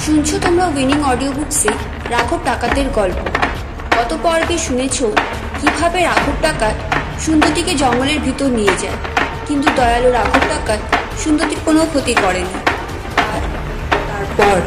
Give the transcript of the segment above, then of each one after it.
শুনছো তোমরা winning audio books রাঘব ডাকাতের গল্প। গত পর্বে শুনেছ কিভাবে রাঘব ডাকাত সুন্দরীকে জঙ্গলের ভিতর নিয়ে যায়, কিন্তু দয়ালু রাঘব ডাকাত সুন্দরীর কোনো ক্ষতি করেনি। আর তারপর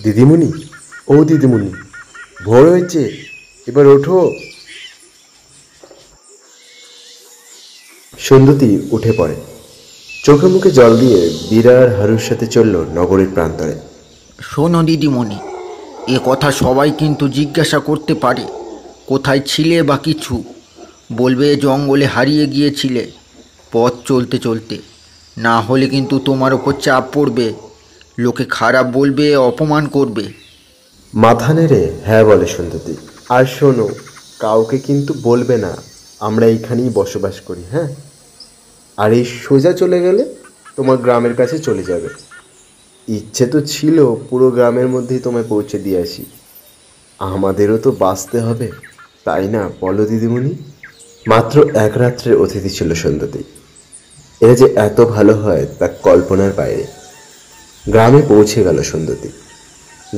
দিদিমণি, ও দিদিমণি, ভোর হয়েছে, এবার ওঠো। সুন্দরী উঠে পড়ে, চোখে মুখে জল দিয়ে বিরার হারুর সাথে চলল নগরীর প্রান্তরে। শোনো দিদিমণি, এ কথা সবাই কিন্তু জিজ্ঞাসা করতে পারে, কোথায় ছিলে বা কিছু বলবে জঙ্গলে হারিয়ে গিয়েছিলে পথ চলতে চলতে, না হলে কিন্তু তোমার ওপর চাপ পড়বে, লোকে খারাপ বলবে, অপমান করবে। মাথা নেড়ে হ্যাঁ বলে সুন্দরী। আর শোনো, কাউকে কিন্তু বলবে না আমরা এইখানেই বসবাস করি, হ্যাঁ? আর এই সোজা চলে গেলে তোমার গ্রামের কাছে চলে যাবে। ইচ্ছে তো ছিল পুরো গ্রামের মধ্যেই তোমায় পৌঁছে দিয়ে আসি, আমাদেরও তো বাঁচতে হবে, তাই না বলো দিদিমণি? মাত্র এক রাত্রের অতিথি ছিল সুন্দরী। এরা যে এত ভালো হয় তা কল্পনার বাইরে। গ্রামে পৌঁছে গেল সুন্দরী।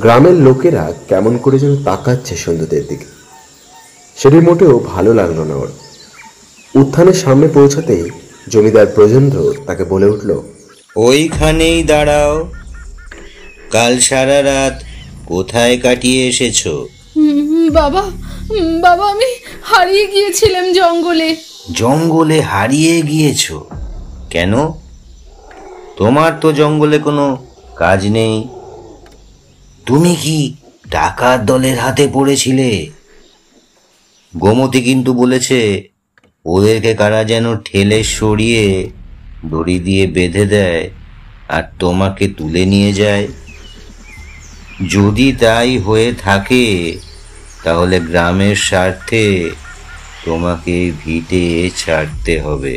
গ্রামের লোকেরা কেমন করে যেন তাকাচ্ছে সুন্দরীর দিকে, সেটি মোটেও ভালো লাগলো না ওর। উত্থানের সামনে পৌঁছাতেই জমিদার ব্রজেন্দ্র তাকে বলে উঠল, ওইখানেই দাঁড়াও। কাল সারা রাত কোথায় কাটিয়ে এসেছো? বাবা বাবা আমি হারিয়ে গিয়েছিলাম জঙ্গলে। জঙ্গলে হারিয়ে গিয়েছো কেন? তোমার তো জঙ্গলে কোনো কাজ নেই। তুমি কি ডাকাত দলের হাতে পড়েছিলে? গোমতী কিন্তু বলেছে ওদেরকে কারা যেন ঠেলে সরিয়ে দড়ি দিয়ে বেঁধে দেয় আর তোমাকে তুলে নিয়ে যায়। যদি তাই হয়ে থাকে তাহলে গ্রামের স্বার্থে তোমাকে ভিটে ছাড়তে হবে।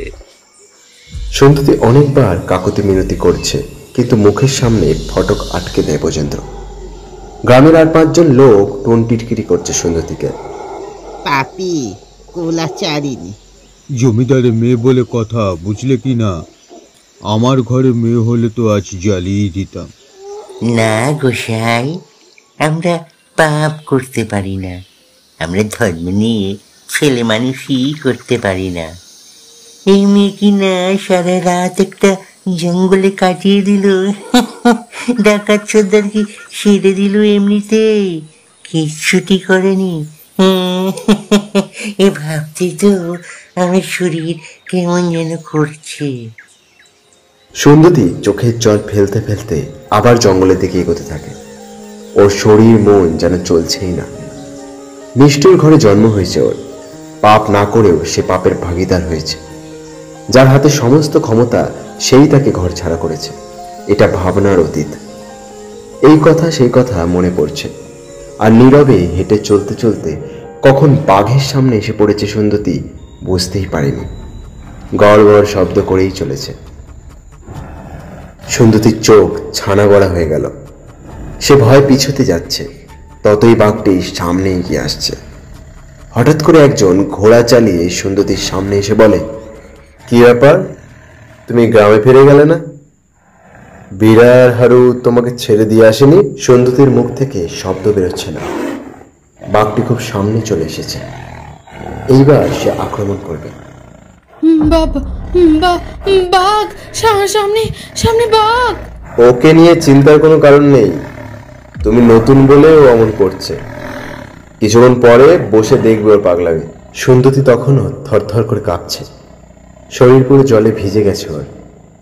সুন্দরী অনেকবার কাকুতি মিনতি করছে, কিন্তু মুখের সামনে ফটক আটকে দেয় ব্রজেন্দ্র। গ্রামের আর 5 জন লোক টোন টিটকিরি করছে সুন্দরীকে। পাপি কোলা চারিনি, জমিদারের মেয়ে বলে কথা, বুঝলে কি না? আমার ঘরে মেয়ে হলে তো আজ জ্বালিয়ে দিতাম। না গোসাই, আমরা পাপ করতে পারি না, আমরা ধর্ম নিয়ে ছেলে মানুষই করতে পারি না। এই মেয়ে কি না সারা রাত একটা জঙ্গলে কাটিয়ে দিল, ডাকাত সর্দারকে সেরে দিল এমনিতেই, কিচ্ছুটি করেনি। এ ভাবতে তো আমার শরীর কেমন যেন করছে। সুন্দরী চোখের জল ফেলতে ফেলতে আবার জঙ্গলের দিকে এগোতে থাকে। ওর শরীর মন যেন চলছেই না। নিষ্ঠুর ঘরে জন্ম হয়েছে ওর, পাপ না করেও সে পাপের ভাগীদার হয়েছে। যার হাতে সমস্ত ক্ষমতা সেই তাকে ঘর ছাড়া করেছে, এটা ভাবনার অতীত। এই কথা সেই কথা মনে পড়ছে, আর নীরবে হেঁটে চলতে চলতে কখন বাঘের সামনে এসে পড়েছে সুন্দরী বুঝতেই পারেনি। গড় গড় শব্দ করেই চলেছে। সুন্দরীর চোখ ছানা গড়া হয়ে গেল। সে ভয় পিছতে যাচ্ছে, ততই বাঘটি সামনে এগিয়ে আসছে। হঠাৎ করে একজন ঘোড়া চালিয়ে সুন্দরীর সামনে এসে বলে, কি ব্যাপার, তুমি গ্রামে ফিরে গেলে না? বিরার হারু তোমাকে ছেড়ে দিয়ে আসেনি? সুন্দরীর মুখ থেকে শব্দ বেরোচ্ছে না। বাঘটি খুব সামনে চলে এসেছে, এইবার সে আক্রমণ করবে। বাঘ, সামনে সামনে বাঘ। ওকে নিয়ে চিন্তার কোনো কারণ নেই, তুমি নতুন বলে ও অমন করছে। কিছুক্ষণ পরে বসে দেখবে ওর পাগলামি। সুন্দরী তখনও থরথর করে কাঁপছে, শরীর পুরো জলে ভিজে গেছে ওর।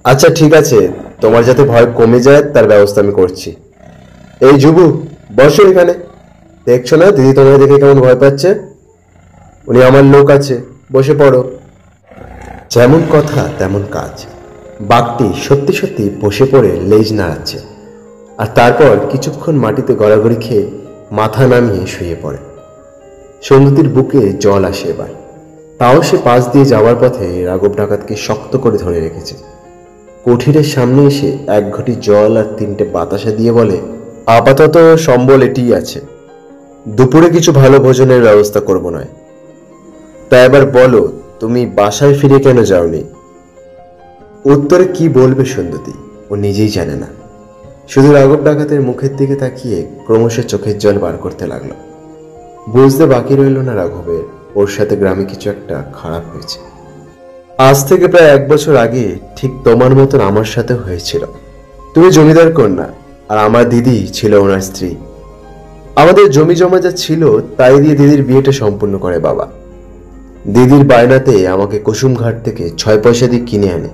আচ্ছা ঠিক আছে, তোমার যাতে ভয় কমে যায় তার ব্যবস্থা আমি করছি। এই যুবু, বসো এখানে। দেখছো না দিদি তোমাকে দেখে কেমন ভয় পাচ্ছে? উনি আমার লোক আছে, বসে পড়ো। যেমন কথা তেমন কাজ। বাঘটি সত্যি সত্যি বসে পড়ে লেজ নাড়াচ্ছে, আর তারপর কিছুক্ষণ মাটিতে গড়াগড়ি খেয়ে মাথা নামিয়ে শুয়ে পড়ে। সুন্দরীর বুকে জল আসে এবার। তাও সে পাশ দিয়ে যাওয়ার পথে রাঘব ডাকাতকে শক্ত করে ধরে রেখেছে। কুঠিরের সামনে এসে এক ঘটি জল আর 3টে বাতাসা দিয়ে বলে, আপাতত সম্বল এটিই আছে, দুপুরে কিছু ভালো ভোজনের ব্যবস্থা করব নয়। তা এবার বলো, তুমি বাসায় ফিরে কেন যাওনি? উত্তরে কি বলবে সুন্দরী ও নিজেই জানে না, শুধু রাঘব ডাকাতের মুখের দিকে তাকিয়ে ক্রমশ চোখের জল বার করতে লাগলো। বুঝতে বাকি রইল না রাঘবের ওর সাথে গ্রামে কিছু একটা খারাপ হয়েছে। আজ থেকে প্রায় 1 বছর আগে ঠিক তোমার মতন আমার সাথে হয়েছিল। তুমি জমিদার কন্যা আর আমার দিদি ছিল ওনার স্ত্রী। আমাদের জমি জমা যা ছিল তাই দিয়ে দিদির বিয়েটা সম্পূর্ণ করে বাবা। দিদির বায়নাতে আমাকে কুসুমঘাট থেকে 6 পয়সা দিয়ে কিনে আনে।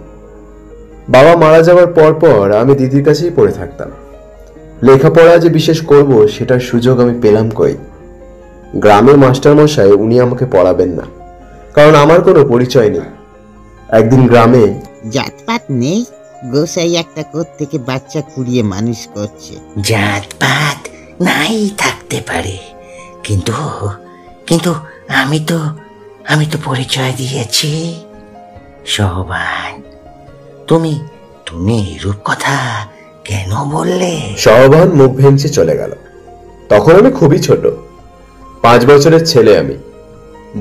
বাবা মারা যাওয়ার পর পর আমি দিদির কাছেই পড়ে থাকতাম। লেখাপড়া যে বিশেষ করব সেটার সুযোগ আমি পেলাম কই। গ্রামের মাস্টারমশাই উনি আমাকে পড়াবেন না, কারণ আমার কোনো পরিচয় নেই। একদিন গ্রামে জাতপাত নেই, গোসাই একটা থেকে বাচ্চা কুড়িয়ে মানুষ করছে। জাতপাত নাই থাকতে পারে, কিন্তু কিন্তু আমি তো পরিচয় দিয়েছি। সহবান, তুমি এরূপ কথা কেন বললে? সহবান মুখ ভেঙচে চলে গেল। তখন আমি খুবই ছোট, 5 বছরের ছেলে আমি।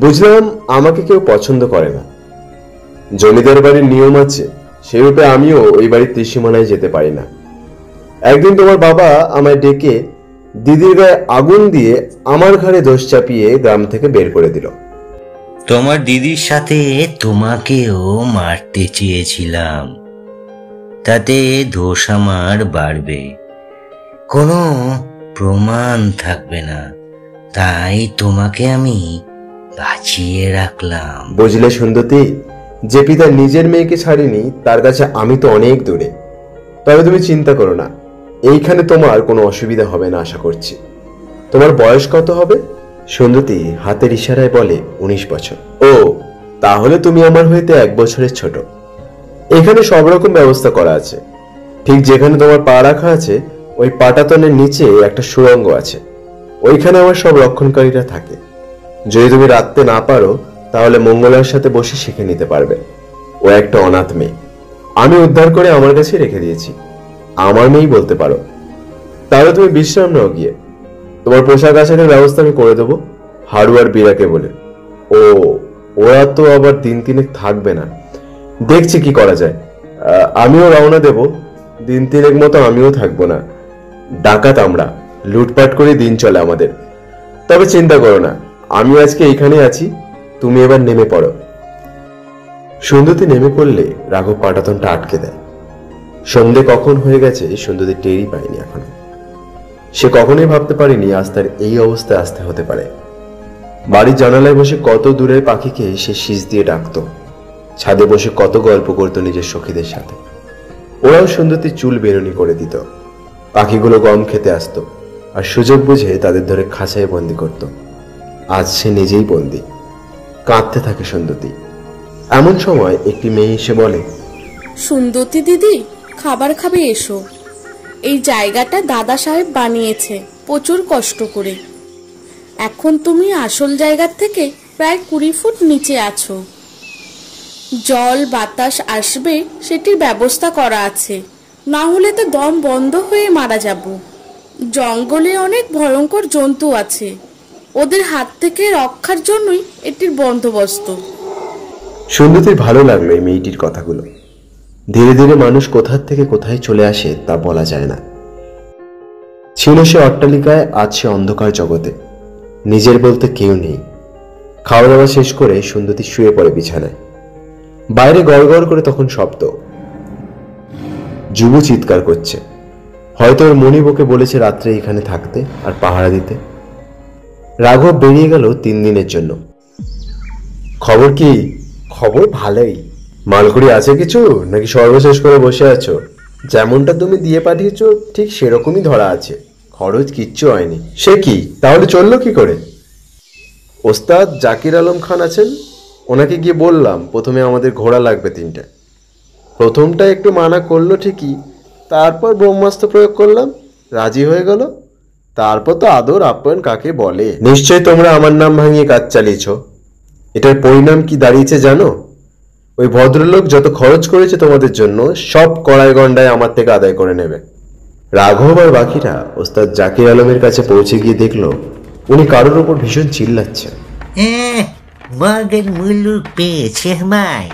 বুঝলাম আমাকে কেউ পছন্দ করে না। জমিদার বাড়ির নিয়ম আছে, সেরূপে আমিও ওই বাড়ির ত্রিসীমানায় যেতে পারি না। একদিন তোমার বাবা আমায় ডেকে দিদির গায়ে আগুন দিয়ে আমার ঘাড়ে দোষ চাপিয়ে গ্রাম থেকে বের করে দিল। তোমার দিদির সাথে তোমাকেও মারতে চেয়েছিলাম, তাতে দোষ আমার বাড়বে, কোনো প্রমাণ থাকবে না, তাই তোমাকে আমি বাঁচিয়ে রাখলাম। বুঝলে সুন্দরী, যে পিতা নিজের মেয়েকে ছাড়েনি তার কাছে আমি তো অনেক দূরে। তবে তুমি চিন্তা করো না, এইখানে তোমার কোনো অসুবিধা হবে না আশা করছি। তোমার বয়স কত হবে? সুন্দরী হাতের ইশারায় বলে 19 বছর। ও, তাহলে তুমি আমার হইতে 1 বছরের ছোট। এখানে সব রকম ব্যবস্থা করা আছে। ঠিক যেখানে তোমার পা রাখা আছে ওই পাটাতনের নিচে একটা সুড়ঙ্গ আছে, ওইখানে আমার সব রক্ষণকারীরা থাকে। যদি তুমি রাখতে না পারো তাহলে মঙ্গলার সাথে বসে শিখে নিতে পারবে। ও একটা অনাথ মেয়ে, আমি উদ্ধার করে আমার কাছে রেখে দিয়েছি, আমার মেয়েই বলতে পারো। তাহলে তুমি বিশ্রাম নাও গিয়ে, তোমার পোশাক আশাকের ব্যবস্থা আমি করে দেবো হারু আর বীরাকে বলে। ও, ওরা তো আবার 3 থাকবে না, দেখছি কি করা যায়। আমিও রওনা দেব, 3 মতো আমিও থাকবো না। ডাকাত আমরা, লুটপাট করে দিন চলে আমাদের। তবে চিন্তা করো না, আমি আজকে এইখানে আছি, তুমি এবার নেমে পড়ো। সুন্দরী নেমে পড়লে রাঘব পাটাতনটা আটকে দেয়। সন্ধে কখন হয়ে গেছে সুন্দরী টেরই পায়নি এখনো। সে কখনোই ভাবতে পারেনি আজ তার এই অবস্থায় আসতে হতে পারে। বাড়ির জানালায় বসে কত দূরের পাখিকে সে শীষ দিয়ে ডাকতো, ছাদে বসে কত গল্প করতো নিজের সখীদের সাথে। ওরাও সুন্দরীর চুল বেরুনি করে দিত। পাখিগুলো গম খেতে আসতো আর সুযোগ বুঝে তাদের ধরে খাঁচায় বন্দি করত। আজ সে নিজেই বন্দি, কাঁদতে থাকে সুন্দরী। এমন সময় একটি মেয়ে এসে বলে, সুন্দরী দিদি, খাবার খাবে এসো। এই জায়গাটা দাদা সাহেব বানিয়েছে প্রচুর কষ্ট করে। এখন তুমি আসল জায়গার থেকে প্রায় 20 ফুট নিচে আছো। জল বাতাস আসবে সেটির ব্যবস্থা করা আছে, না হলে তো দম বন্ধ হয়ে মারা যাব। জঙ্গলে অনেক ভয়ঙ্কর জন্তু আছে, ওদের হাত থেকে রক্ষার জন্যই এটির বন্দোবস্ত। সুন্দরীর ভালো লাগলো এই মেয়েটির কথাগুলো। ধীরে ধীরে মানুষ কোথার থেকে কোথায় চলে আসে তা বলা যায় না। ছিল সে অট্টালিকায়, আজ সে অন্ধকার জগতে, নিজের বলতে কেউ নেই। খাওয়া দাওয়া শেষ করে সুন্দরী শুয়ে পড়ে বিছানায়। বাইরে গড়গড় করে তখন শব্দ। যুবু চিৎকার করছে, হয়তো ওর মনিব ওকে বলেছে রাত্রে এখানে থাকতে আর পাহারা দিতে। রাঘব বেরিয়ে গেল 3 দিনের জন্য। খবর কি? খবর ভালোই। মালকুড়ি আছে কিছু, নাকি সর্বশেষ করে বসে আছো? যেমনটা তুমি দিয়ে পাঠিয়েছো ঠিক সেরকমই ধরা আছে, খরচ কিচ্ছু হয়নি। সে কি, তাহলে চললো কি করে? ওস্তাদ জাকির আলম খান আছেন, ওনাকে গিয়ে বললাম প্রথমে আমাদের ঘোড়া লাগবে 3টে। প্রথমটা একটু মানা করলো ঠিকই, তারপর ব্রহ্মাস্ত্র প্রয়োগ করলাম, রাজি হয়ে গেল। তারপর তো আদর আপ্যায়ন কাকে বলে। নিশ্চয়ই তোমরা আমার নাম ভাঙিয়ে কাজ চালিয়েছ। এটার পরিণাম কি দাঁড়িয়েছে জানো? ওই ভদ্রলোক যত খরচ করেছে তোমাদের জন্য সব কড়াই গন্ডায় আমার থেকে আদায় করে নেবে। রাঘব আর বাকিরা ওস্তাদ জাকির আলমের কাছে পৌঁছে গিয়ে দেখলো উনি কারোর ওপর ভীষণ চিল্লাচ্ছেন। মগের মুলুক পেয়েছে আমায়।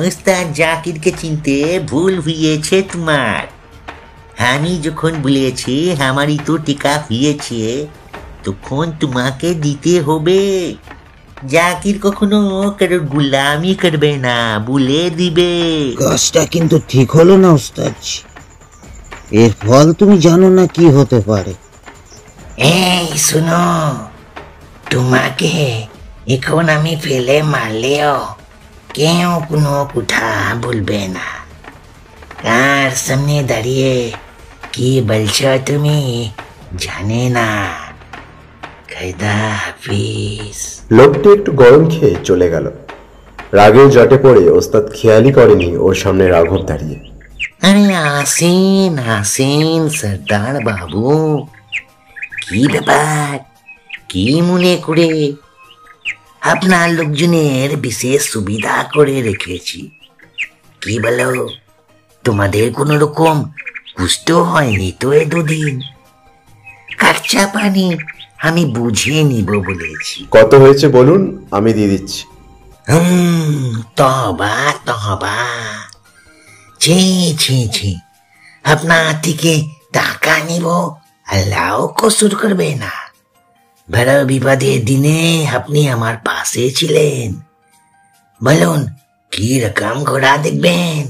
ওস্তাদ জাকিরকে চিনতে ভুল হয়েছে তোমার। আমি যখন বলেছি আমারই তো টিকা হয়েছে, তখন তোমাকে দিতে হবে। জাকির কখনো কারোর গুলামি করবে না, বলে দিবে। কাজটা কিন্তু ঠিক হলো না ওস্তাদ। এর ফল তুমি জানো না কি হতে পারে। এই শুনো, তোমাকে এখন আমি ফেলে মারলেও কেউ কোনো কথা বলবে না। কার সামনে দাঁড়িয়ে কি বলছো তুমি জানে না। কায়দা হাফিজ। লোকটি একটু গরম খেয়ে চলে গেল। রাগেও জটে পড়ে ওস্তাদ খেয়ালই করেনি ওর সামনে রাঘব দাঁড়িয়ে। আরে আসেন আসেন সর্দার বাবু, কি ব্যাপার, কি মনে করে? আপনার লোকজনের বিশেষ সুবিধা করে রেখেছি। কি বলো, তোমাদের কোনো রকম কুষ্ঠ হয়নি তো এ দুদিন? খরচা পানি আমি বুঝে নিব বলেছি। কত হয়েছে বলুন, আমি দিয়ে দিচ্ছি। তবা তবা, ছি ছি ছি, আপনার থেকে টাকা নিব, আল্লাহ কসুর করবে না। বড় বিপদের দিনে আপনি আমার পাশে ছিলেন। বলুন কি রকম ঘোড়া দেখবেন?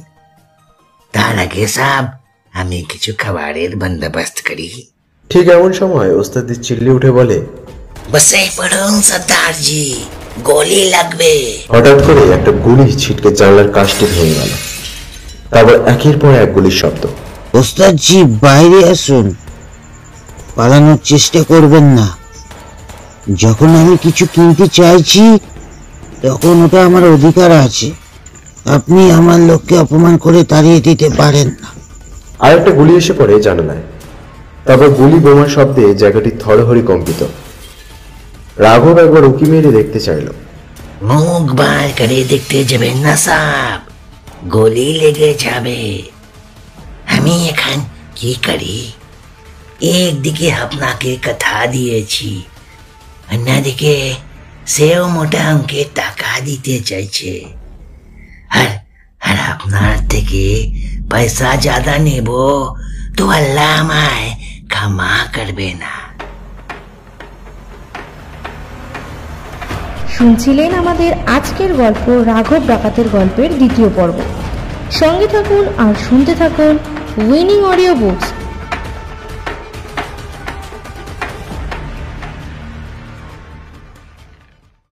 তার আগে সাহেব আমি কিছু খাবারের বন্দোবস্ত করি। ঠিক এমন সময় ওস্তাদ চিল্লি উঠে বলে, বসে পড়ুন সর্দারজি, গুলি লাগবে। হঠাৎ করে একটা গুলি ছিটকে জানলার কাজটি ভেঙে গেল। তারপর একের পর এক গুলির শব্দ। ওস্তাদজি বাইরে আসুন, পালানোর চেষ্টা করবেন না। যখন আমি কিছু কিনতে চাইছি তখন ওটা আমার অধিকার আছে। আপনি আমার লোককে অপমান করে তাড়িয়ে দিতে পারেন না। আর একটা গুলি এসে পড়ে জানালায়। তারপর গুলি বোমার শব্দে জায়গাটি থরহরি কম্পিত। রাঘব একবার উকি মেরে দেখতে চাইল। মুখ বার করে দেখতে যাবেন না সাহেব, গুলি লেগে যাবে। আমি এখন কি করি? একদিকে আপনাকে কথা দিয়েছি, অন্যদিকে সেও মোটা অঙ্কের টাকা দিতে চাইছে। আর আপনার থেকে পয়সা ज्यादा নেব তো আল্লাহ আমায় ক্ষমা করবে না। শুনছিলেন আমাদের আজকের গল্প রাঘব ডাকাতের গল্পের দ্বিতীয় পর্ব। সঙ্গে থাকুন আর শুনতে থাকুন উইনিং অডিও বুকস।